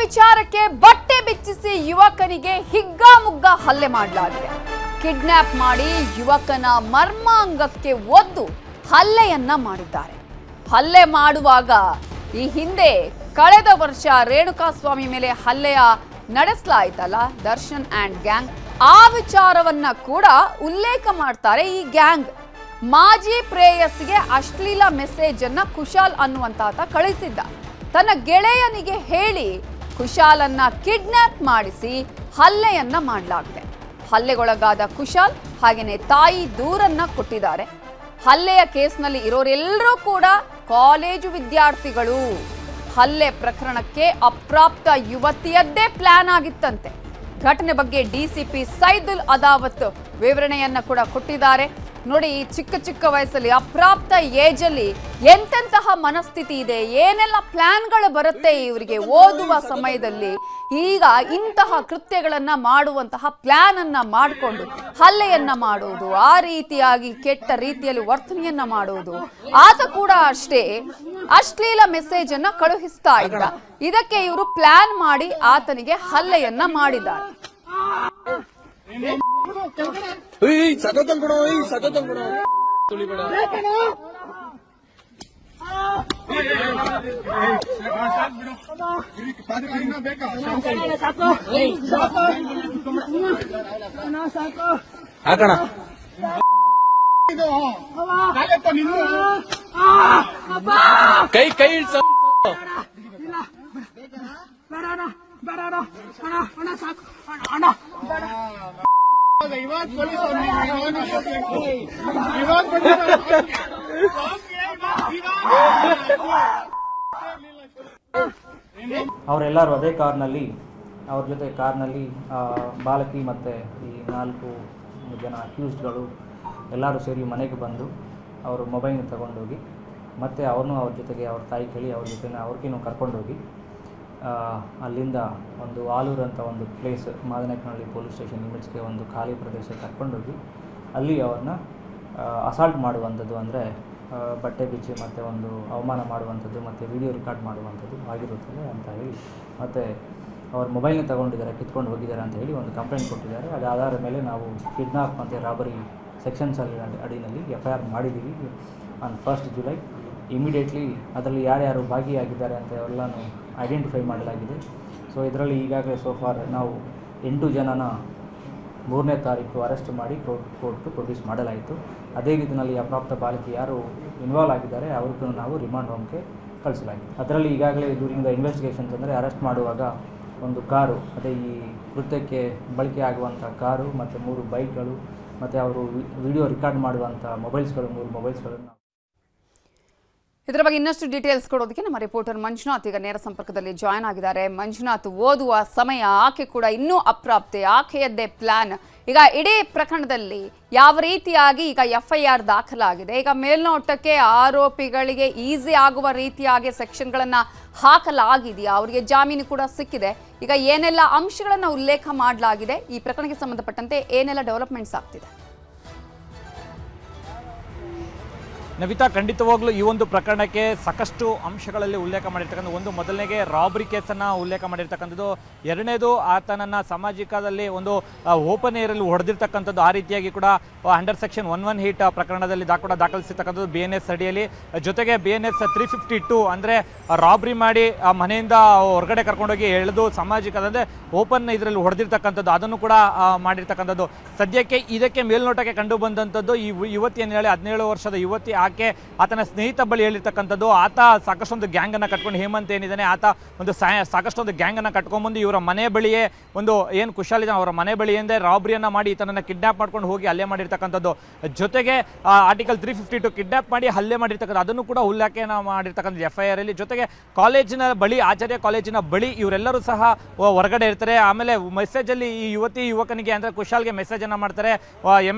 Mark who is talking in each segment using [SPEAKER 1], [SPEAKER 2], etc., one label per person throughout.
[SPEAKER 1] ವಿಚಾರಕ್ಕೆ ಬಟ್ಟೆ ಬಿಚ್ಚಿಸಿ ಯುವಕನಿಗೆ ಹಿಗ್ಗಾಮುಗ್ಗಾ ಹಲ್ಲೆ ಮಾಡಲಾಗಿದೆ. ಕಿಡ್ನಾಪ್ ಮಾಡಿ ಯುವಕನ ಮರ್ಮಾಂಗಕ್ಕೆ ಒದ್ದು ಹಲ್ಲೆಯನ್ನ ಮಾಡಿದ್ದಾರೆ. ಹಲ್ಲೆ ಮಾಡುವಾಗ ಈ ಹಿಂದೆ ಕಳೆದ ವರ್ಷ ರೇಣುಕಾಸ್ವಾಮಿ ಮೇಲೆ ಹಲ್ಲೆಯ ನಡೆಸಲಾಯಿತಲ್ಲ ದರ್ಶನ್ ಅಂಡ್ ಗ್ಯಾಂಗ್, ಆ ವಿಚಾರವನ್ನ ಕೂಡ ಉಲ್ಲೇಖ ಮಾಡ್ತಾರೆ ಈ ಗ್ಯಾಂಗ್. ಮಾಜಿ ಪ್ರೇಯಸ್ಸಿಗೆ ಅಶ್ಲೀಲ ಮೆಸೇಜ್ ಅನ್ನ ಕುಶಾಲ್ ಅನ್ನುವಂತಾತ ಕಳಿಸಿದ್ದ. ತನ್ನ ಗೆಳೆಯನಿಗೆ ಹೇಳಿ ಕುಶಾಲನ್ನ ಕಿಡ್ನಾಪ್ ಮಾಡಿಸಿ ಹಲ್ಲೆಯನ್ನ ಮಾಡಲಾಗಿದೆ. ಹಲ್ಲೆಗೊಳಗಾದ ಕುಶಾಲ್ ಹಾಗೇನೆ ತಾಯಿ ದೂರನ್ನ ಕೊಟ್ಟಿದ್ದಾರೆ. ಹಲ್ಲೆಯ ಕೇಸ್ನಲ್ಲಿ ಇರೋರೆಲ್ಲರೂ ಕೂಡ ಕಾಲೇಜು ವಿದ್ಯಾರ್ಥಿಗಳು. ಹಲ್ಲೆ ಪ್ರಕರಣಕ್ಕೆ ಅಪ್ರಾಪ್ತ ಯುವತಿಯದ್ದೇ ಪ್ಲಾನ್ ಆಗಿತ್ತಂತೆ. ಘಟನೆ ಬಗ್ಗೆ ಡಿಸಿಪಿ ಸೈದುಲ್ ಅದಾವತ್ ವಿವರಣೆಯನ್ನ ಕೂಡ ಕೊಟ್ಟಿದ್ದಾರೆ. ನೋಡಿ, ಚಿಕ್ಕ ಚಿಕ್ಕ ವಯಸ್ಸಲ್ಲಿ ಅಪ್ರಾಪ್ತ ಏಜಲ್ಲಿ ಎಂತೆಂತಹ ಮನಸ್ಥಿತಿ ಇದೆ, ಏನೆಲ್ಲ ಪ್ಲಾನ್ಗಳು ಬರುತ್ತೆ ಇವರಿಗೆ ಓದುವ ಸಮಯದಲ್ಲಿ. ಈಗ ಇಂತಹ ಕೃತ್ಯಗಳನ್ನ ಮಾಡುವಂತಹ ಪ್ಲಾನ್ ಅನ್ನ ಮಾಡಿಕೊಂಡು ಹಲ್ಲೆಯನ್ನ ಮಾಡುವುದು, ಆ ರೀತಿಯಾಗಿ ಕೆಟ್ಟ ರೀತಿಯಲ್ಲಿ ವರ್ತನೆಯನ್ನ ಮಾಡುವುದು. ಆತ ಕೂಡ ಅಷ್ಟೇ ಅಶ್ಲೀಲ ಮೆಸೇಜ್ ಅನ್ನ ಕಳುಹಿಸ್ತಾ ಇದ್ದ. ಇದಕ್ಕೆ ಇವರು ಪ್ಲಾನ್ ಮಾಡಿ ಆತನಿಗೆ ಹಲ್ಲೆಯನ್ನ ಮಾಡಿದ್ದಾರೆ.
[SPEAKER 2] ಕೈ ಕೈ
[SPEAKER 3] ಅವರೆಲ್ಲರೂ ಅದೇ ಕಾರ್ನಲ್ಲಿ, ಅವ್ರ ಜೊತೆ ಕಾರ್ನಲ್ಲಿ ಬಾಲಕಿ ಮತ್ತು ಈ 4 ಜನ ಅಕ್ಯೂಸ್ಡ್ಗಳು ಎಲ್ಲರೂ ಸೇರಿ ಮನೆಗೆ ಬಂದು ಅವರು ಮೊಬೈಲ್ನ ತಗೊಂಡೋಗಿ ಮತ್ತು ಅವ್ರನ್ನೂ ಅವ್ರ ಜೊತೆಗೆ ಅವ್ರ ತಾಯಿ ಕೇಳಿ ಅವ್ರ ಜೊತೆ ಅವ್ರಿಗೇನು ಕರ್ಕೊಂಡೋಗಿ ಅಲ್ಲಿಂದ ಒಂದು ಆಲೂರು ಅಂತ ಒಂದು ಪ್ಲೇಸ್, ಮಾದನಕನಹಳ್ಳಿ ಪೊಲೀಸ್ ಸ್ಟೇಷನ್ ಲಿಮಿಟ್ಸ್ಗೆ ಒಂದು ಖಾಲಿ ಪ್ರದೇಶಕ್ಕೆ ಕರ್ಕೊಂಡೋಗಿ ಅಲ್ಲಿ ಅವ್ರನ್ನ ಅಸಾಲ್ಟ್ ಮಾಡುವಂಥದ್ದು, ಅಂದರೆ ಬಟ್ಟೆ ಬಿಚ್ಚಿ ಮತ್ತು ಒಂದು ಅವಮಾನ ಮಾಡುವಂಥದ್ದು ಮತ್ತು ವಿಡಿಯೋ ರೆಕಾರ್ಡ್ ಮಾಡುವಂಥದ್ದು ಆಗಿರುತ್ತದೆ ಅಂತ ಹೇಳಿ, ಮತ್ತು ಅವ್ರ ಮೊಬೈಲ್ನ ತಗೊಂಡಿದ್ದಾರೆ, ಕಿತ್ಕೊಂಡು ಹೋಗಿದ್ದಾರೆ ಅಂತ ಹೇಳಿ ಒಂದು ಕಂಪ್ಲೇಂಟ್ ಕೊಟ್ಟಿದ್ದಾರೆ. ಅದು ಆಧಾರದ ಮೇಲೆ ನಾವು ಕಿಡ್ನಾಪ್ ಮತ್ತು ರಾಬರಿ ಸೆಕ್ಷನ್ಸಲ್ಲಿ ಅಡಿನಲ್ಲಿ FIR ಮಾಡಿದ್ದೀವಿ ಆನ್ 1st ಜುಲೈ. ಇಮಿಡಿಯೇಟ್ಲಿ ಅದರಲ್ಲಿ ಯಾರ್ಯಾರು ಭಾಗಿಯಾಗಿದ್ದಾರೆ ಅಂತ ಎಲ್ಲನೂ ಐಡೆಂಟಿಫೈ ಮಾಡಲಾಗಿದೆ. ಸೊ ಇದರಲ್ಲಿ ಈಗಾಗಲೇ ಸೋಫಾರ್ ನಾವು 8 ಜನನ 3ನೇ ತಾರೀಕು ಅರೆಸ್ಟ್ ಮಾಡಿ ಕೋರ್ಟ್ಗೆ ಪ್ರೊಡ್ಯೂಸ್ ಮಾಡಲಾಯಿತು. ಅದೇ ರೀತಿಯಲ್ಲಿ ಅಪ್ರಾಪ್ತ ಬಾಲಕಿ ಯಾರು ಇನ್ವಾಲ್ವ್ ಆಗಿದ್ದಾರೆ ಅವ್ರಿಗೂ ನಾವು ರಿಮಾಂಡ್ ಹೋಮ್ಗೆ ಕಳಿಸಲಾಗಿದೆ. ಅದರಲ್ಲಿ ಈಗಾಗಲೇ ಡ್ಯೂರಿಂಗ್ ದ ಇನ್ವೆಸ್ಟಿಗೇಷನ್ಸ್ ಅಂದರೆ ಅರೆಸ್ಟ್ ಮಾಡುವಾಗ ಒಂದು ಕಾರು, ಅದೇ ಈ ಕೃತ್ಯಕ್ಕೆ ಬಳಕೆ ಆಗುವಂಥ ಕಾರು ಮತ್ತು 3 ಬೈಕ್ಗಳು ಮತ್ತು ಅವರು ವಿಡಿಯೋ ರೆಕಾರ್ಡ್ ಮಾಡುವಂಥ ಮೊಬೈಲ್ಸ್ಗಳು 3 ಮೊಬೈಲ್ಸ್ಗಳನ್ನು.
[SPEAKER 1] ಇದರ ಬಗ್ಗೆ ಇನ್ನಷ್ಟು ಡೀಟೇಲ್ಸ್ ಕೊಡೋದಕ್ಕೆ ನಮ್ಮ ರಿಪೋರ್ಟರ್ ಮಂಜುನಾಥ್ ಈಗ ನೇರ ಸಂಪರ್ಕದಲ್ಲಿ ಜಾಯ್ನ್ ಆಗಿದ್ದಾರೆ. ಮಂಜುನಾಥ್, ಓದುವ ಸಮಯ, ಆಕೆ ಕೂಡ ಇನ್ನೂ ಅಪ್ರಾಪ್ತೆ, ಆಕೆಯದ್ದೇ ಪ್ಲಾನ್. ಈಗ ಇಡೀ ಪ್ರಕರಣದಲ್ಲಿ ಯಾವ ರೀತಿಯಾಗಿ ಈಗ FIR ದಾಖಲಾಗಿದೆ, ಈಗ ಮೇಲ್ನೋಟಕ್ಕೆ ಆರೋಪಿಗಳಿಗೆ ಈಸಿ ಆಗುವ ರೀತಿಯಾಗಿ ಸೆಕ್ಷನ್ಗಳನ್ನು ಹಾಕಲಾಗಿದೆಯಾ, ಅವರಿಗೆ ಜಾಮೀನು ಕೂಡ ಸಿಕ್ಕಿದೆ. ಈಗ ಏನೆಲ್ಲ ಅಂಶಗಳನ್ನು ಉಲ್ಲೇಖ ಮಾಡಲಾಗಿದೆ, ಈ ಪ್ರಕರಣಕ್ಕೆ ಸಂಬಂಧಪಟ್ಟಂತೆ ಏನೆಲ್ಲ ಡೆವಲಪ್ಮೆಂಟ್ಸ್ ಆಗ್ತಿದೆ?
[SPEAKER 2] ನವಿತಾ, ಖಂಡಿತವಾಗ್ಲೂ ಈ ಒಂದು ಪ್ರಕರಣಕ್ಕೆ ಸಾಕಷ್ಟು ಅಂಶಗಳಲ್ಲಿ ಉಲ್ಲೇಖ ಮಾಡಿರ್ತಕ್ಕಂಥ ಒಂದು ಮೊದಲನೇಗೆ ರಾಬರಿ ಕೇಸನ್ನು ಉಲ್ಲೇಖ ಮಾಡಿರ್ತಕ್ಕಂಥದ್ದು, ಎರಡನೇದು ಆತನನ್ನು ಸಾಮಾಜಿಕದಲ್ಲಿ ಒಂದು ಓಪನ್ ಏರಲ್ಲಿ ಹೊಡೆದಿರ್ತಕ್ಕಂಥದ್ದು, ಆ ರೀತಿಯಾಗಿ ಕೂಡ ಅಂಡರ್ ಸೆಕ್ಷನ್ 118 ಪ್ರಕರಣದಲ್ಲಿ ದಾಖಲಿಸಿರ್ತಕ್ಕಂಥದ್ದು BNS ಅಡಿಯಲ್ಲಿ. ಜೊತೆಗೆ BNS 352 ಅಂದರೆ ರಾಬರಿ ಮಾಡಿ ಮನೆಯಿಂದ ಹೊರಗಡೆ ಕರ್ಕೊಂಡೋಗಿ ಎಳೆದು ಸಾಮಾಜಿಕ ಅಂದರೆ ಓಪನ್ ಇದರಲ್ಲಿ ಹೊಡೆದಿರ್ತಕ್ಕಂಥದ್ದು, ಅದನ್ನು ಕೂಡ ಮಾಡಿರ್ತಕ್ಕಂಥದ್ದು. ಸದ್ಯಕ್ಕೆ ಇದಕ್ಕೆ ಮೇಲ್ನೋಟಕ್ಕೆ ಕಂಡು ಬಂದಂಥದ್ದು ಈ ಯುವತಿಯನ್ನು ಹೇಳಿ 17 ವರ್ಷದ ಯುವತಿ, ಆಕೆ ಆತನ ಸ್ನೇಹಿತ ಬಳಿ ಹೇಳಿರ್ತಕ್ಕಂಥದ್ದು. ಆತ ಸಾಕಷ್ಟೊಂದು ಗ್ಯಾಂಗನ್ನು ಕಟ್ಕೊಂಡು, ಹೇಮಂತ್ ಏನಿದ್ದಾನೆ ಆತ ಒಂದು ಸಾಕಷ್ಟೊಂದು ಗ್ಯಾಂಗನ್ನು ಕಟ್ಕೊಂಡ್ಬಂದು ಇವರ ಮನೆ ಬಳಿಯೇ ಒಂದು ಏನು ಕುಶಾಲಿದ ಅವರ ಮನೆ ಬಳಿಯಿಂದ ರಾಬರಿಯನ್ನು ಮಾಡಿ ಈತನನ್ನು ಕಿಡ್ನಾಪ್ ಮಾಡ್ಕೊಂಡು ಹೋಗಿ ಹಲ್ಲೆ ಮಾಡಿರ್ತಕ್ಕಂಥದ್ದು. ಜೊತೆಗೆ ಆರ್ಟಿಕಲ್ 352 ಕಿಡ್ನಾಪ್ ಮಾಡಿ ಹಲ್ಲೆ ಮಾಡಿರ್ತಕ್ಕಂಥ ಅದನ್ನು ಕೂಡ ಉಲ್ಲೇಖ ಮಾಡಿರ್ತಕ್ಕಂಥ FIR ಅಲ್ಲಿ. ಜೊತೆಗೆ ಕಾಲೇಜಿನ ಬಳಿ, ಆಚಾರ್ಯ ಕಾಲೇಜಿನ ಬಳಿ ಇವರೆಲ್ಲರೂ ಸಹ ಹೊರಗಡೆ ಇರ್ತಾರೆ. ಆಮೇಲೆ ಮೆಸೇಜಲ್ಲಿ ಈ ಯುವಕನಿಗೆ ಅಂದರೆ ಕುಶಾಲ್ಗೆ ಮೆಸೇಜನ್ನು ಮಾಡ್ತಾರೆ,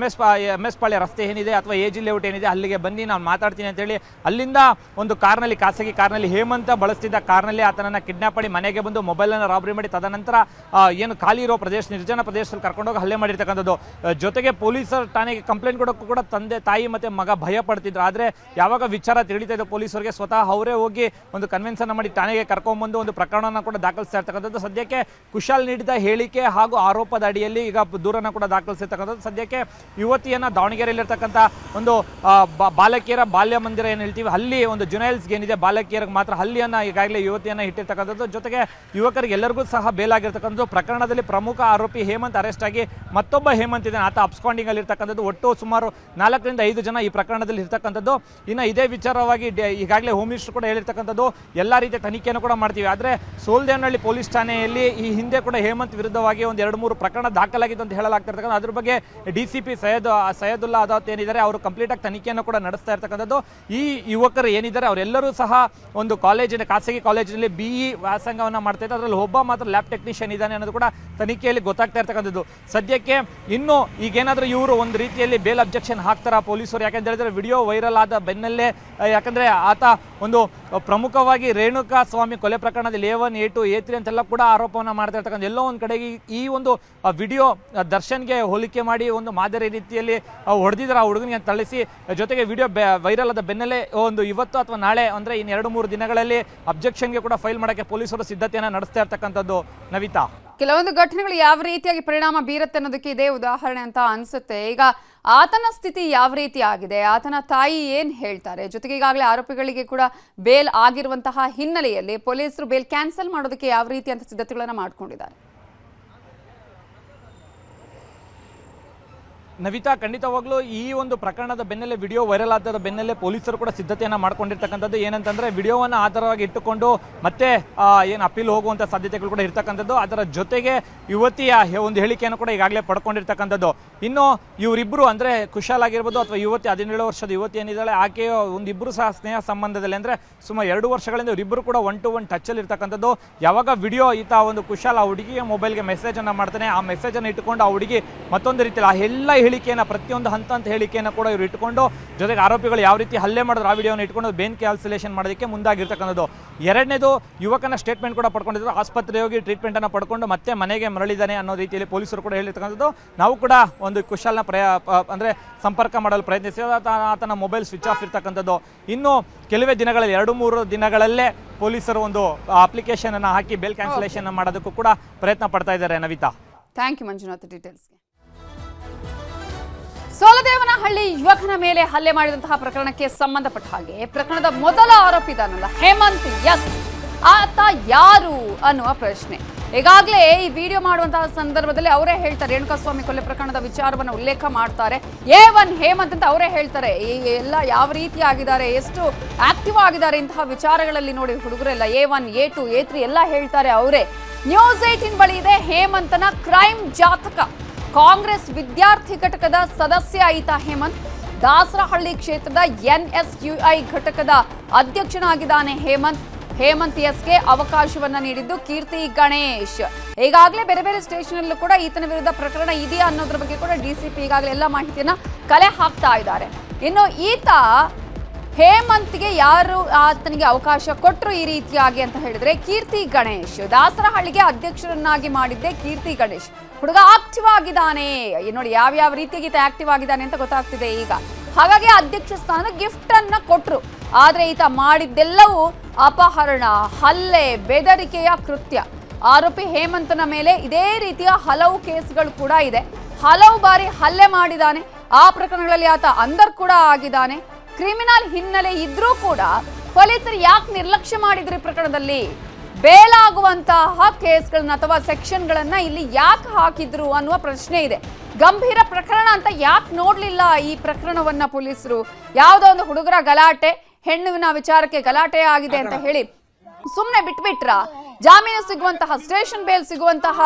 [SPEAKER 2] MS ಪಾಳ್ಯ ರಸ್ತೆ ಏನಿದೆ ಅಥವಾ AG ಲೇಔಟ್ ಏನಿದೆ ಅಲ್ಲಿಗೆ ಬನ್ನಿ, ನಾವು ನಾನು ಮಾತಾಡ್ತೀನಿ ಅಂತೇಳಿ ಅಲ್ಲಿಂದ ಒಂದು ಕಾರ್ನಲ್ಲಿ, ಖಾಸಗಿ ಕಾರ್ನಲ್ಲಿ, ಹೇಮಂತ ಬಳಸ್ತಿದ್ದ ಕಾರ್ನಲ್ಲಿ ಆತನನ್ನು ಕಿಡ್ನಾಪ್ ಮಾಡಿ ಮನೆಗೆ ಬಂದು ಮೊಬೈಲನ್ನು ರಾಬರಿ ಮಾಡಿ ತದನಂತರ ಏನು ಖಾಲಿ ಇರೋ ಪ್ರದೇಶ, ನಿರ್ಜನ ಪ್ರದೇಶದಲ್ಲಿ ಕರ್ಕೊಂಡೋಗಿ ಹಲ್ಲೆ ಮಾಡಿರ್ತಕ್ಕಂಥದ್ದು. ಜೊತೆಗೆ ಪೊಲೀಸರ ಠಾಣೆಗೆ ಕಂಪ್ಲೇಂಟ್ ಕೊಡೋಕ್ಕೂ ಕೂಡ ತಂದೆ, ತಾಯಿ ಮತ್ತು ಮಗ ಭಯ ಪಡ್ತಿದ್ರು. ಆದರೆ ಯಾವಾಗ ವಿಚಾರ ತಿಳಿತಾ ಇದ್ದ ಪೊಲೀಸರಿಗೆ ಸ್ವತಃ ಅವರೇ ಹೋಗಿ ಒಂದು ಕನ್ವಿನ್ಸ್ ಅನ್ನು ಮಾಡಿ ಠಾಣೆಗೆ ಕರ್ಕೊಂಡ್ಬಂದು ಒಂದು ಪ್ರಕರಣವನ್ನು ಕೂಡ ದಾಖಲಿಸ್ತಾ ಇರ್ತಕ್ಕಂಥದ್ದು. ಸದ್ಯಕ್ಕೆ ಕುಶಾಲ್ ನೀಡಿದ ಹೇಳಿಕೆ ಹಾಗೂ ಆರೋಪದ ಅಡಿಯಲ್ಲಿ ಈಗ ದೂರನ್ನು ಕೂಡ ದಾಖಲಿಸಿರ್ತಕ್ಕಂಥದ್ದು. ಸದ್ಯಕ್ಕೆ ಯುವತಿಯನ್ನು ದಾವಣಗೆರೆಯಲ್ಲಿರ್ತಕ್ಕಂಥ ಒಂದು ಬಾಲಕಿಯರ ಬಾಲ್ಯ ಮಂದಿರ ಏನು ಹೇಳ್ತೀವಿ, ಅಲ್ಲಿ ಒಂದು ಜುನೈಲ್ಸ್ಗೆ ಏನಿದೆ ಬಾಲಕಿಯರಿಗೆ ಮಾತ್ರ ಹಲ್ಲಿಯನ್ನು ಈಗಾಗಲೇ ಯುವತಿಯನ್ನು ಇಟ್ಟಿರ್ತಕ್ಕಂಥದ್ದು. ಜೊತೆಗೆ ಯುವಕರಿಗೆ ಎಲ್ಲರಿಗೂ ಸಹ ಬೇಲಾಗಿರ್ತಕ್ಕಂಥದ್ದು. ಪ್ರಕರಣದಲ್ಲಿ ಪ್ರಮುಖ ಆರೋಪಿ ಹೇಮಂತ್ ಅರೆಸ್ಟ್ ಆಗಿ ಮತ್ತೊಬ್ಬ ಹೇಮಂತ್ ಇದ್ದಾನೆ, ಆತ ಅಬ್ಸ್ಕಾಂಡಿಂಗ್ ಅಲ್ಲಿ ಇರ್ತಕ್ಕಂಥದ್ದು. ಒಟ್ಟು ಸುಮಾರು 4 ರಿಂದ 5 ಜನ ಈ ಪ್ರಕರಣದಲ್ಲಿ ಇರ್ತಕ್ಕಂಥದ್ದು. ಇನ್ನು ಇದೇ ವಿಚಾರವಾಗಿ ಈಗಾಗಲೇ ಹೋಮ್ ಮಿನಿಸ್ಟರ್ ಕೂಡ ಹೇಳಿರ್ತಕ್ಕಂಥದ್ದು, ಎಲ್ಲ ರೀತಿಯ ತನಿಖೆಯನ್ನು ಕೂಡ ಮಾಡ್ತೀವಿ. ಆದರೆ ಸೋಲ್ದೇವನಹಳ್ಳಿ ಪೊಲೀಸ್ ಠಾಣೆಯಲ್ಲಿ ಈ ಹಿಂದೆ ಕೂಡ ಹೇಮಂತ್ ವಿರುದ್ಧವಾಗಿ ಒಂದು 2-3 ಪ್ರಕರಣ ದಾಖಲಾಗಿದ್ದು ಅಂತ ಹೇಳಲಾಗ್ತಿರ್ತಕ್ಕಂಥ. ಅದ್ರ ಬಗ್ಗೆ DCP ಸೈಯದುಲ್ಲಾ ಅದಾವತ್ ಏನಿದ್ದಾರೆ ಅವರು ಕಂಪ್ಲೀಟ್ ಆಗಿ ತನಿಖೆಯನ್ನು ಕೂಡ ನಡೆಸ್ತಾ ಇರ್ತಕ್ಕಂಥದ್ದು. ಈ ಯುವಕರು ಏನಿದ್ದಾರೆ ಅವರೆಲ್ಲರೂ ಸಹ ಒಂದು ಕಾಲೇಜಿನ, ಖಾಸಗಿ ಕಾಲೇಜಿನಲ್ಲಿ BE ವ್ಯಾಸಂಗವನ್ನು ಮಾಡ್ತಾ ಇದ್ದಾರೆ. ಅದರಲ್ಲಿ ಒಬ್ಬ ಮಾತ್ರ ಲ್ಯಾಬ್ ಟೆಕ್ನಿಷಿಯನ್ ಇದ್ದಾನೆ ಅನ್ನೋದು ಕೂಡ ತನಿಖೆಯಲ್ಲಿ ಗೊತ್ತಾಗ್ತಾ ಇರ್ತಕ್ಕಂಥದ್ದು. ಸದ್ಯಕ್ಕೆ ಇನ್ನು ಈಗೇನಾದರೂ ಇವರು ಒಂದು ರೀತಿಯಲ್ಲಿ ಬೇಲ್ ಅಬ್ಜೆಕ್ಷನ್ ಹಾಕ್ತಾರ ಪೊಲೀಸರು, ಯಾಕಂತ ಹೇಳಿದ್ರೆ ವಿಡಿಯೋ ವೈರಲ್ ಆದ ಬೆನ್ನಲ್ಲೇ, ಯಾಕಂದ್ರೆ ಆತ ಒಂದು ಪ್ರಮುಖವಾಗಿ ರೇಣುಕಾ ಸ್ವಾಮಿ ಕೊಲೆ ಪ್ರಕರಣದಲ್ಲಿ A1, A2, A3 ಅಂತೆಲ್ಲ ಕೂಡ ಆರೋಪವನ್ನು ಮಾಡ್ತಾ ಇರ್ತಕ್ಕಂಥ. ಎಲ್ಲೋ ಒಂದು ಕಡೆಗೆ ಈ ಒಂದು ವಿಡಿಯೋ ದರ್ಶನ್ಗೆ ಹೋಲಿಕೆ ಮಾಡಿ ಒಂದು ಮಾದರಿ ರೀತಿಯಲ್ಲಿ ಹೊಡೆದಿದ್ದಾರೆ ಆ ಹುಡುಗನಿಗೆ ತಳಿಸಿ. ಜೊತೆಗೆ ವಿಡಿಯೋ ವೈರಲ್ ಆದ ಬೆನ್ನಲ್ಲೇ ಒಂದು ಇವತ್ತು ಅಥವಾ ನಾಳೆ ಅಂದರೆ ಇನ್ನು 2-3 ದಿನಗಳಲ್ಲಿ ಅಬ್ಜೆಕ್ಷನ್ಗೆ ಕೂಡ ಫೈಲ್ ಮಾಡೋಕ್ಕೆ ಪೊಲೀಸರು ಸಿದ್ಧತೆಯನ್ನು ನಡೆಸ್ತಾ ಇರ್ತಕ್ಕಂಥದ್ದು. ನವಿತಾ,
[SPEAKER 1] ಕೆಲವೊಂದು ಘಟನೆಗಳು ಯಾವ ರೀತಿಯಾಗಿ ಪರಿಣಾಮ ಬೀರುತ್ತೆ ಅನ್ನೋದಕ್ಕೆ ಇದೇ ಉದಾಹರಣೆ ಅಂತ ಅನ್ಸುತ್ತೆ. ಈಗ ಆತನ ಸ್ಥಿತಿ ಯಾವ ರೀತಿ ಆಗಿದೆ, ಆತನ ತಾಯಿ ಏನ್ ಹೇಳ್ತಾರೆ, ಜೊತೆಗೆ ಈಗಾಗಲೇ ಆರೋಪಿಗಳಿಗೆ ಕೂಡ ಬೇಲ್ ಆಗಿರುವಂತಹ ಹಿನ್ನೆಲೆಯಲ್ಲಿ ಪೊಲೀಸರು ಬೇಲ್ ಕ್ಯಾನ್ಸಲ್ ಮಾಡೋದಕ್ಕೆ ಯಾವ ರೀತಿಯಂತ ಸಿದ್ಧತೆಗಳನ್ನ ಮಾಡ್ಕೊಂಡಿದ್ದಾರೆ?
[SPEAKER 2] ನವಿತಾ, ಖಂಡಿತವಾಗ್ಲೂ ಈ ಒಂದು ಪ್ರಕರಣದ ಬೆನ್ನಲ್ಲೇ, ವಿಡಿಯೋ ವೈರಲ್ ಆದ ಬೆನ್ನಲ್ಲೇ ಪೊಲೀಸರು ಕೂಡ ಸಿದ್ಧತೆಯನ್ನು ಮಾಡ್ಕೊಂಡಿರ್ತಕ್ಕಂಥದ್ದು. ಏನಂತಂದ್ರೆ ವಿಡಿಯೋವನ್ನು ಆಧಾರವಾಗಿ ಇಟ್ಟುಕೊಂಡು ಮತ್ತೆ ಏನು ಅಪೀಲ್ ಹೋಗುವಂಥ ಸಾಧ್ಯತೆಗಳು ಕೂಡ ಇರ್ತಕ್ಕಂಥದ್ದು. ಅದರ ಜೊತೆಗೆ ಯುವತಿಯ ಒಂದು ಹೇಳಿಕೆಯನ್ನು ಕೂಡ ಈಗಾಗಲೇ ಪಡ್ಕೊಂಡಿರ್ತಕ್ಕಂಥದ್ದು. ಇನ್ನು ಇವರಿಬ್ಬರು ಅಂದರೆ ಕುಶಾಲ್ ಆಗಿರ್ಬೋದು ಅಥವಾ ಯುವತಿ 17 ವರ್ಷದ ಯುವತಿ ಏನಿದ್ದಾಳೆ, ಆಕೆಯ ಒಂದಿಬ್ಬರು ಸಹ ಸ್ನೇಹ ಸಂಬಂಧದಲ್ಲಿ ಅಂದರೆ ಸುಮಾರು 2 ವರ್ಷಗಳಿಂದ ಇವರಿಬ್ಬರು ಕೂಡ 1-to-1 ಟಚ್ಚಲ್ಲಿ ಇರ್ತಕ್ಕಂಥದ್ದು. ಯಾವಾಗ ವಿಡಿಯೋ ಈತ ಒಂದು ಕುಶಾಲ್ ಆ ಹುಡುಗಿಯ ಮೊಬೈಲ್ಗೆ ಮೆಸೇಜನ್ನು ಮಾಡ್ತಾನೆ, ಆ ಮೆಸೇಜನ್ನು ಇಟ್ಟುಕೊಂಡು ಆ ಹುಡುಗಿ ಮತ್ತೊಂದು ರೀತಿಯಲ್ಲಿ ಆ ಎಲ್ಲ ಹೇಳಿಕೆಯನ್ನು, ಪ್ರತಿಯೊಂದು ಹಂತ ಹೇಳಿಕೆಯನ್ನು ಕೂಡ ಇವರು ಇಟ್ಟುಕೊಂಡು, ಜೊತೆಗೆ ಆರೋಪಿಗಳು ಯಾವ ರೀತಿ ಹಲ್ಲೆ ಮಾಡಿದ್ರು ಆ ವಿಡಿಯೋನ ಇಟ್ಕೊಂಡು ಬೇನ್ ಕ್ಯಾನ್ಸಲೇಷನ್ ಮಾಡೋದಕ್ಕೆ ಮುಂದಾಗಿರ್ತಕ್ಕಂಥದ್ದು. ಎರಡನೇದು, ಯುವಕನ ಸ್ಟೇಟ್ಮೆಂಟ್ ಕೂಡ ಪಡ್ಕೊಂಡಿದ್ರು. ಆಸ್ಪತ್ರೆಗೆ ಹೋಗಿ ಟ್ರೀಟ್ಮೆಂಟನ್ನು ಪಡ್ಕೊಂಡು ಮತ್ತೆ ಮನೆಗೆ ಮರಳಿದ್ದಾನೆ ಅನ್ನೋ ರೀತಿಯಲ್ಲಿ ಪೊಲೀಸರು ಕೂಡ ಹೇಳಿರ್ತಕ್ಕಂಥದ್ದು. ನಾವು ಕೂಡ ಒಂದು ಕುಶಾಲ್ನ ಅಂದರೆ ಸಂಪರ್ಕ ಮಾಡಲು ಪ್ರಯತ್ನಿಸಿದ, ಆತನ ಮೊಬೈಲ್ ಸ್ವಿಚ್ ಆಫ್ ಇರ್ತಕ್ಕಂಥದ್ದು. ಇನ್ನು ಕೆಲವೇ ದಿನಗಳಲ್ಲಿ, 2-3 ದಿನಗಳಲ್ಲೇ ಪೊಲೀಸರು ಒಂದು ಅಪ್ಲಿಕೇಶನ್ ಅನ್ನು ಹಾಕಿ ಬೇಲ್ ಕ್ಯಾನ್ಸಲೇಷನ್ ಮಾಡೋದಕ್ಕೂ ಕೂಡ ಪ್ರಯತ್ನ ಪಡ್ತಾ ಇದ್ದಾರೆ. ನವಿತಾ,
[SPEAKER 1] ಥ್ಯಾಂಕ್ ಯು ಮಂಜುನಾಥ್ ಡೀಟೇಲ್ಸ್ಗೆ. ಸೋಲದೇವನಹಳ್ಳಿ ಯುವಕನ ಮೇಲೆ ಹಲ್ಲೆ ಮಾಡಿದಂತಹ ಪ್ರಕರಣಕ್ಕೆ ಸಂಬಂಧಪಟ್ಟ ಹಾಗೆ ಪ್ರಕರಣದ ಮೊದಲ ಆರೋಪಿ ಇದಾನಲ್ಲ ಹೇಮಂತ್, ಆತ ಯಾರು ಅನ್ನುವ ಪ್ರಶ್ನೆ. ಈಗಾಗಲೇ ಈ ವಿಡಿಯೋ ಮಾಡುವಂತಹ ಸಂದರ್ಭದಲ್ಲಿ ಅವರೇ ಹೇಳ್ತಾರೆ, ರೇಣುಕಾಸ್ವಾಮಿ ಕೊಲೆ ಪ್ರಕರಣದ ವಿಚಾರವನ್ನು ಉಲ್ಲೇಖ ಮಾಡ್ತಾರೆ. A1 ಹೇಮಂತ್ ಅಂತ ಅವರೇ ಹೇಳ್ತಾರೆ. ಈ ಎಲ್ಲ ಯಾವ ರೀತಿ ಆಗಿದ್ದಾರೆ, ಎಷ್ಟು ಆಕ್ಟಿವ್ ಆಗಿದ್ದಾರೆ ಇಂತಹ ವಿಚಾರಗಳಲ್ಲಿ ನೋಡಿ ಹುಡುಗರೆಲ್ಲ A1, A2, A3 ಎಲ್ಲ ಹೇಳ್ತಾರೆ ಅವರೇ. ನ್ಯೂಸ್ 18 ಬಳಿ ಇದೆ ಹೇಮಂತನ ಕ್ರೈಮ್ ಜಾತಕ. ಕಾಂಗ್ರೆಸ್ ವಿದ್ಯಾರ್ಥಿ ಘಟಕದ ಸದಸ್ಯ ಈತ ಹೇಮಂತ್. ದಾಸರಹಳ್ಳಿ ಕ್ಷೇತ್ರದ NSUI ಘಟಕದ ಅಧ್ಯಕ್ಷನಾಗಿದ್ದಾನೆ ಹೇಮಂತ್ ಎಸ್ಗೆ ಅವಕಾಶವನ್ನ ನೀಡಿದ್ದು ಕೀರ್ತಿ ಗಣೇಶ್. ಈಗಾಗಲೇ ಬೇರೆ ಬೇರೆ ಸ್ಟೇಷನ್ ಅಲ್ಲೂ ಕೂಡ ಈತನ ವಿರುದ್ಧ ಪ್ರಕರಣ ಇದೆಯಾ ಅನ್ನೋದ್ರ ಬಗ್ಗೆ ಕೂಡ DCP ಈಗಾಗಲೇ ಎಲ್ಲ ಮಾಹಿತಿಯನ್ನ ಕಲೆ ಹಾಕ್ತಾ ಇದ್ದಾರೆ. ಇನ್ನು ಈತ ಹೇಮಂತ್ಗೆ ಯಾರು ಆತನಿಗೆ ಅವಕಾಶ ಕೊಟ್ಟರು ಈ ರೀತಿಯಾಗಿ ಅಂತ ಹೇಳಿದ್ರೆ ಕೀರ್ತಿ ಗಣೇಶ್. ದಾಸರಹಳ್ಳಿಗೆ ಅಧ್ಯಕ್ಷರನ್ನಾಗಿ ಮಾಡಿದ್ದೆ ಕೀರ್ತಿ ಗಣೇಶ್. ಹುಡುಗ ಆಕ್ಟಿವ್ ಆಗಿದ್ದಾನೆ ನೋಡಿ, ಯಾವ ರೀತಿಯಾಗಿ ಆಕ್ಟಿವ್ ಆಗಿದ್ದಾನೆ ಅಂತ ಗೊತ್ತಾಗ್ತಿದೆ ಈಗ. ಹಾಗಾಗಿ ಅಧ್ಯಕ್ಷ ಸ್ಥಾನದ ಗಿಫ್ಟ್ ಅನ್ನ ಕೊಟ್ರು. ಆದ್ರೆ ಈತ ಮಾಡಿದ್ದೆಲ್ಲವೂ ಅಪಹರಣ, ಹಲ್ಲೆ, ಬೆದರಿಕೆಯ ಕೃತ್ಯ. ಆರೋಪಿ ಹೇಮಂತನ ಮೇಲೆ ಇದೇ ರೀತಿಯ ಹಲವು ಕೇಸ್ಗಳು ಕೂಡ ಇದೆ. ಹಲವು ಬಾರಿ ಹಲ್ಲೆ ಮಾಡಿದ್ದಾನೆ. ಆ ಪ್ರಕರಣಗಳಲ್ಲಿ ಆತ ಅಂದರ್ ಕೂಡ ಆಗಿದ್ದಾನೆ. ಕ್ರಿಮಿನಲ್ ಹಿನ್ನೆಲೆ ಇದ್ರೂ ಕೂಡ ಪೊಲೀಸರು ಯಾಕೆ ನಿರ್ಲಕ್ಷ್ಯ ಮಾಡಿದ್ರು ಪ್ರಕರಣದಲ್ಲಿ? ಬೇಲಾಗುವಂತಹ ಕೇಸ್ಗಳನ್ನ ಅಥವಾ ಸೆಕ್ಷನ್ಗಳನ್ನ ಇಲ್ಲಿ ಯಾಕೆ ಹಾಕಿದ್ರು ಅನ್ನುವ ಪ್ರಶ್ನೆ ಇದೆ. ಗಂಭೀರ ಪ್ರಕರಣ ಅಂತ ಯಾಕೆ ನೋಡ್ಲಿಲ್ಲ ಈ ಪ್ರಕರಣವನ್ನ ಪೊಲೀಸರು? ಯಾವುದೋ ಒಂದು ಹುಡುಗರ ಗಲಾಟೆ, ಹೆಣ್ಣಿನ ವಿಚಾರಕ್ಕೆ ಗಲಾಟೆ ಆಗಿದೆ ಅಂತ ಹೇಳಿ ಸುಮ್ಮನೆ ಬಿಟ್ಬಿಟ್ರ? ಜಾಮೀನು ಸಿಗುವಂತಹ, ಸ್ಟೇಷನ್ ಬೇಲ್ ಸಿಗುವಂತಹ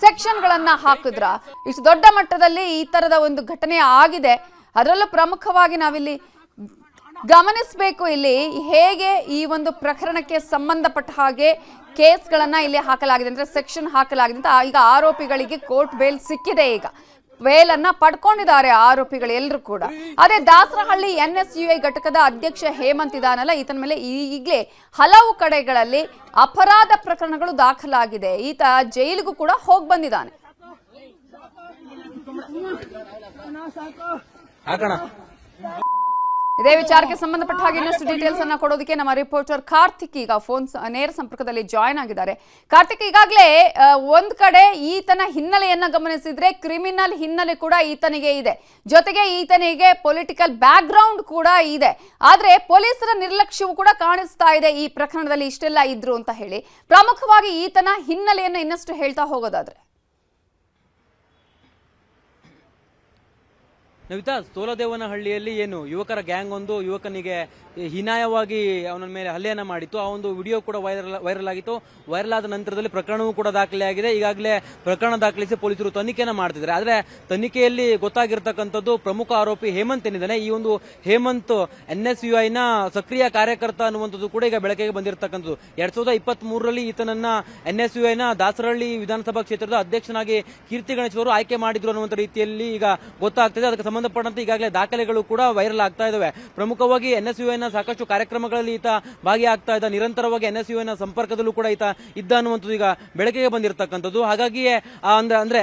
[SPEAKER 1] ಸೆಕ್ಷನ್ಗಳನ್ನ ಹಾಕಿದ್ರ? ಇಷ್ಟು ದೊಡ್ಡ ಮಟ್ಟದಲ್ಲಿ ಈ ತರದ ಒಂದು ಘಟನೆ ಆಗಿದೆ. ಅದರಲ್ಲೂ ಪ್ರಮುಖವಾಗಿ ನಾವಿಲ್ಲಿ ಗಮನಿಸಬೇಕು, ಇಲ್ಲಿ ಹೇಗೆ ಈ ಒಂದು ಪ್ರಕರಣಕ್ಕೆ ಸಂಬಂಧಪಟ್ಟ ಹಾಗೆ ಕೇಸ್ಗಳನ್ನ ಇಲ್ಲಿ ಹಾಕಲಾಗಿದೆ ಅಂದ್ರೆ ಸೆಕ್ಷನ್ ಹಾಕಲಾಗಿದೆ ಅಂತ. ಈಗ ಆರೋಪಿಗಳಿಗೆ ಕೋರ್ಟ್ ಬೇಲ್ ಸಿಕ್ಕಿದೆ. ಈಗ ವೇಲನ್ನ ಪಡ್ಕೊಂಡಿದ್ದಾರೆ ಆರೋಪಿಗಳು ಎಲ್ಲರೂ ಕೂಡ. ಅದೇ ದಾಸರಹಳ್ಳಿ NSUI ಘಟಕದ ಅಧ್ಯಕ್ಷ ಹೇಮಂತ್ ಇದಾನಲ್ಲ, ಈತನ ಮೇಲೆ ಈಗಲೇ ಹಲವು ಕಡೆಗಳಲ್ಲಿ ಅಪರಾಧ ಪ್ರಕರಣಗಳು ದಾಖಲಾಗಿದೆ. ಈತ ಜೈಲಿಗೂ ಕೂಡ ಹೋಗಿ ಬಂದಿದ್ದಾನೆ. ಇದೇ ವಿಚಾರಕ್ಕೆ ಸಂಬಂಧಪಟ್ಟ ಹಾಗೆ ಇನ್ನಷ್ಟು ಡೀಟೇಲ್ಸ್ ಅನ್ನ ಕೊಡೋದಕ್ಕೆ ನಮ್ಮ ರಿಪೋರ್ಟರ್ ಕಾರ್ತಿಕ್ ಈಗ ನೇರ ಸಂಪರ್ಕದಲ್ಲಿ ಜಾಯ್ನ್ ಆಗಿದ್ದಾರೆ. ಕಾರ್ತಿಕ್, ಈಗಾಗಲೇ ಒಂದ್ ಕಡೆ ಈತನ ಹಿನ್ನೆಲೆಯನ್ನ ಗಮನಿಸಿದ್ರೆ ಕ್ರಿಮಿನಲ್ ಹಿನ್ನೆಲೆ ಕೂಡ ಈತನಿಗೆ ಇದೆ, ಜೊತೆಗೆ ಈತನಿಗೆ ಪೊಲಿಟಿಕಲ್ ಬ್ಯಾಕ್ ಗ್ರೌಂಡ್ ಕೂಡ ಇದೆ. ಆದ್ರೆ ಪೊಲೀಸರ ನಿರ್ಲಕ್ಷ್ಯವು ಕೂಡ ಕಾಣಿಸ್ತಾ ಇದೆ ಈ ಪ್ರಕರಣದಲ್ಲಿ, ಇಷ್ಟೆಲ್ಲ ಇದ್ರು ಅಂತ ಹೇಳಿ. ಪ್ರಮುಖವಾಗಿ ಈತನ ಹಿನ್ನೆಲೆಯನ್ನ ಇನ್ನಷ್ಟು ಹೇಳ್ತಾ ಹೋಗೋದಾದ್ರೆ
[SPEAKER 4] ನವಿತಾ, ಸೋಲದೇವನಹಳ್ಳಿಯಲ್ಲಿ ಏನು ಯುವಕರ ಗ್ಯಾಂಗ್ ಒಂದು ಯುವಕನಿಗೆ ಹೀನಾಯವಾಗಿ ಅವನ ಮೇಲೆ ಹಲ್ಲೆಯನ್ನ ಮಾಡಿತ್ತು. ಆ ಒಂದು ವಿಡಿಯೋ ಕೂಡ ವೈರಲ್ ಆಗಿತ್ತು. ವೈರಲ್ ಆದ ನಂತರದಲ್ಲಿ ಪ್ರಕರಣವೂ ಕೂಡ ದಾಖಲೆಯಾಗಿದೆ. ಈಗಾಗಲೇ ಪ್ರಕರಣ ದಾಖಲಿಸಿ ಪೊಲೀಸರು ತನಿಖೆಯನ್ನು ಮಾಡ್ತಿದ್ದಾರೆ. ಆದರೆ ತನಿಖೆಯಲ್ಲಿ ಗೊತ್ತಾಗಿರ್ತಕ್ಕಂಥದ್ದು ಪ್ರಮುಖ ಆರೋಪಿ ಹೇಮಂತ್ ಏನಿದ್ದಾನೆ, ಈ ಒಂದು ಹೇಮಂತ್ NSUI ಸಕ್ರಿಯ ಕಾರ್ಯಕರ್ತ ಅನ್ನುವಂಥದ್ದು ಕೂಡ ಈಗ ಬೆಳಕಿಗೆ ಬಂದಿರತಕ್ಕಂಥದ್ದು. 2023ರಲ್ಲಿ ಈತನನ್ನ NSUI ದಾಸರಹಳ್ಳಿ ವಿಧಾನಸಭಾ ಕ್ಷೇತ್ರದ ಅಧ್ಯಕ್ಷನಾಗಿ ಕೀರ್ತಿ ಗಣೇಶ್ ಅವರು ಆಯ್ಕೆ ಮಾಡಿದ್ರು ಅನ್ನುವಂಥ ರೀತಿಯಲ್ಲಿ ಈಗ ಗೊತ್ತಾಗ್ತಿದೆ. ಅದಕ್ಕೆ ಸಂಬಂಧಪಟ್ಟಂತೆ ಈಗಾಗಲೇ ದಾಖಲೆಗಳು ಕೂಡ ವೈರಲ್ ಆಗ್ತಾ ಇದಾವೆ. ಪ್ರಮುಖವಾಗಿ NSUI ಸಾಕಷ್ಟು ಕಾರ್ಯಕ್ರಮಗಳಲ್ಲಿ ಈತ ಭಾಗಿಯಾಗ್ತಾ ಇದ್ದ, ನಿರಂತರವಾಗಿ NSUI ಸಂಪರ್ಕದಲ್ಲೂ ಕೂಡ ಈತ ಇದ್ದ ಅನ್ನುವಂಥದ್ದು ಈಗ ಬೆಳಕಿಗೆ ಬಂದಿರತಕ್ಕಂಥದ್ದು. ಹಾಗಾಗಿಯೇ ಅಂದ್ರೆ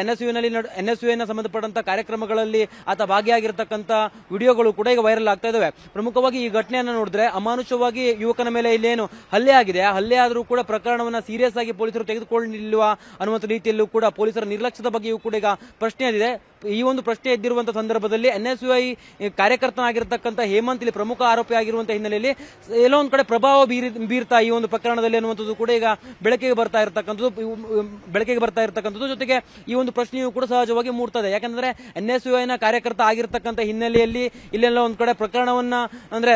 [SPEAKER 4] NSUI ಸಂಬಂಧಪಟ್ಟಂತ ಕಾರ್ಯಕ್ರಮಗಳಲ್ಲಿ ಆತ ಭಾಗಿಯಾಗಿರ್ತಕ್ಕಂಥ ವಿಡಿಯೋಗಳು ಕೂಡ ಈಗ ವೈರಲ್ ಆಗ್ತಾ ಇದಾವೆ. ಪ್ರಮುಖವಾಗಿ ಈ ಘಟನೆಯನ್ನು ನೋಡಿದ್ರೆ ಅಮಾನುಷವಾಗಿ ಯುವಕನ ಮೇಲೆ ಇಲ್ಲೇನು ಹಲ್ಲೆ ಆಗಿದೆ, ಆ ಹಲ್ಲೆ ಆದರೂ ಕೂಡ ಪ್ರಕರಣವನ್ನ ಸೀರಿಯಸ್ ಆಗಿ ಪೊಲೀಸರು ತೆಗೆದುಕೊಳ್ಳಲಿಲ್ವಾ ಅನ್ನುವಂಥ ರೀತಿಯಲ್ಲೂ ಕೂಡ ಪೊಲೀಸರ ನಿರ್ಲಕ್ಷ್ಯದ ಬಗ್ಗೆಯೂ ಕೂಡ ಈಗ ಪ್ರಶ್ನೆ ಇದೆ. ಈ ಒಂದು ಪ್ರಶ್ನೆ ಎದ್ದಿರುವಂತಹ ಸಂದರ್ಭದಲ್ಲಿ NSUI ಕಾರ್ಯಕರ್ತನಾಗಿರ್ತಕ್ಕಂಥ ಹೇಮಂತ್ ಇಲ್ಲಿ ಪ್ರಮುಖ ಆರೋಪಿ ಆಗಿರುವಂತಹ ಹಿನ್ನೆಲೆಯಲ್ಲಿ ಎಲ್ಲೋ ಒಂದ್ ಕಡೆ ಪ್ರಭಾವ ಬೀರ್ತಾ ಈ ಒಂದು ಪ್ರಕರಣದಲ್ಲಿ ಅನ್ನುವಂಥದ್ದು ಕೂಡ ಈಗ ಬೆಳಕಿಗೆ ಬರ್ತಾ ಇರತಕ್ಕಂಥದ್ದು. ಜೊತೆಗೆ ಈ ಒಂದು ಪ್ರಶ್ನೆಯೂ ಕೂಡ ಸಹಜವಾಗಿ ಮೂಡ್ತದೆ. ಯಾಕಂದ್ರೆ NSUI ಕಾರ್ಯಕರ್ತ ಆಗಿರ್ತಕ್ಕಂಥ ಹಿನ್ನೆಲೆಯಲ್ಲಿ ಇಲ್ಲೆಲ್ಲ ಒಂದ್ ಕಡೆ ಪ್ರಕರಣವನ್ನ ಅಂದ್ರೆ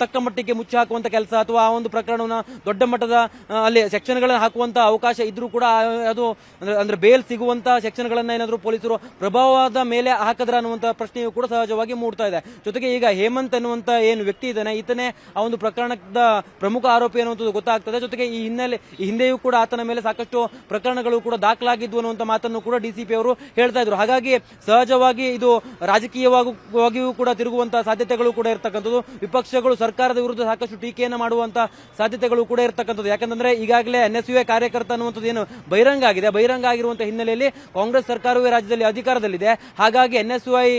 [SPEAKER 4] ತಕ್ಕ ಮಟ್ಟಿಗೆ ಮುಚ್ಚಿ ಹಾಕುವಂತ ಕೆಲಸ ಅಥವಾ ಆ ಒಂದು ಪ್ರಕರಣವನ್ನ ದೊಡ್ಡ ಮಟ್ಟದ ಅಲ್ಲಿ ಸೆಕ್ಷನ್ಗಳನ್ನ ಹಾಕುವಂತ ಅವಕಾಶ ಇದ್ರೂ ಕೂಡ ಅದು ಅಂದ್ರೆ ಬೇಲ್ ಸಿಗುವಂತ ಸೆಕ್ಷನ್ಗಳನ್ನ ಏನಾದ್ರು ಪೊಲೀಸರು ಪ್ರಭಾವ ಮೇಲೆ ಹಾಕದ್ರ ಅನ್ನುವಂತ ಪ್ರಶ್ನೆಯೂ ಕೂಡ ಸಹಜವಾಗಿ ಮೂಡ್ತಾ ಇದೆ. ಜೊತೆಗೆ ಈಗ ಹೇಮಂತ್ ಅನ್ನುವಂತ ಏನು ವ್ಯಕ್ತಿ ಇದ್ದಾನೆ, ಈತನೇ ಆ ಒಂದು ಪ್ರಕರಣದ ಪ್ರಮುಖ ಆರೋಪಿ ಅನ್ನುವಂಥದ್ದು ಗೊತ್ತಾಗ್ತದೆ. ಜೊತೆಗೆ ಈ ಹಿಂದೆಯೂ ಕೂಡ ಆತನ ಮೇಲೆ ಸಾಕಷ್ಟು ಪ್ರಕರಣಗಳು ಕೂಡ ದಾಖಲಾಗಿದ್ವು ಅನ್ನುವಂತ ಮಾತನ್ನು ಕೂಡ DCP ಅವರು ಹೇಳ್ತಾ ಇದ್ರು. ಹಾಗಾಗಿ ಸಹಜವಾಗಿ ಇದು ರಾಜಕೀಯವಾಗಿಯೂ ಕೂಡ ತಿರುಗುವಂತಹ ಸಾಧ್ಯತೆಗಳು ಕೂಡ ಇರತಕ್ಕಂಥದ್ದು. ವಿಪಕ್ಷಗಳು ಸರ್ಕಾರದ ವಿರುದ್ಧ ಸಾಕಷ್ಟು ಟೀಕೆಯನ್ನು ಮಾಡುವಂತಹ ಸಾಧ್ಯತೆಗಳು ಕೂಡ ಇರತಕ್ಕಂಥದ್ದು. ಯಾಕಂದ್ರೆ ಈಗಾಗಲೇ NSUI ಕಾರ್ಯಕರ್ತ ಅನ್ನುವಂಥದ್ದು ಏನು ಬಹಿರಂಗ ಆಗಿರುವಂತಹ ಹಿನ್ನೆಲೆಯಲ್ಲಿ ಕಾಂಗ್ರೆಸ್ ಸರ್ಕಾರವೇ ರಾಜ್ಯದಲ್ಲಿ ಅಧಿಕಾರದಲ್ಲಿದೆ. ಹಾಗಾಗಿ NSUI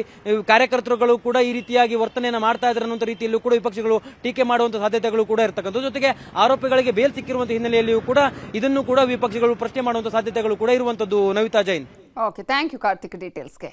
[SPEAKER 4] ಕಾರ್ಯಕರ್ತರುಗಳು ಕೂಡ ಈ ರೀತಿಯಾಗಿ ವರ್ತನೆಯನ್ನು ಮಾಡ್ತಾ ಇದ್ದಾರೆ ಅನ್ನುವಂಥ ರೀತಿಯಲ್ಲೂ ಕೂಡ ವಿಪಕ್ಷಗಳು ಟೀಕೆ ಮಾಡುವಂತಹ ಸಾಧ್ಯತೆಗಳು ಕೂಡ ಇರತಕ್ಕಂಥದ್ದು. ಜೊತೆಗೆ ಆರೋಪಿಗಳಿಗೆ ಬೇಲ್ ಸಿಕ್ಕಿರುವಂತಹ ಹಿನ್ನೆಲೆಯಲ್ಲಿಯೂ ಕೂಡ ಇದನ್ನು ಕೂಡ ವಿಪಕ್ಷಗಳು ಪ್ರಶ್ನೆ ಮಾಡುವಂತಹ ಸಾಧ್ಯತೆಗಳು ಕೂಡ ಇರುವಂತದ್ದು. Navitha Jain.
[SPEAKER 1] Okay, thank you Karthik ಡೀಟೇಲ್ಸ್ಗೆ.